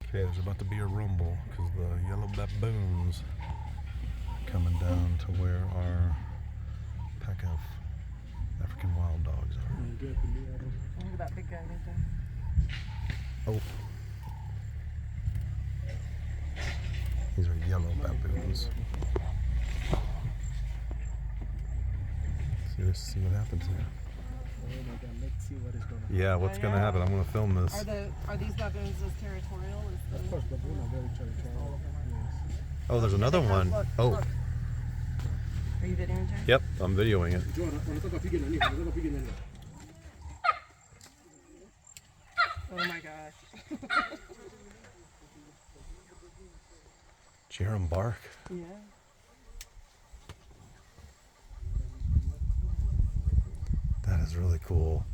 Okay, there's about to be a rumble because the yellow baboons coming down to where our pack of African wild dogs are. Look at that big guy right there. Oh. These are yellow baboons. See what happens here. Oh my god, let's see what is going to happen. Yeah, what's going to happen? I'm going to film this. Are these baboons as territorial as Of course, baboons are very territorial. Yes. Oh, there's another one. Look, Oh. look. Are you videoing, Jay? Yep, I'm videoing it. Oh my gosh. Did you hear him bark? Yeah. That is really cool.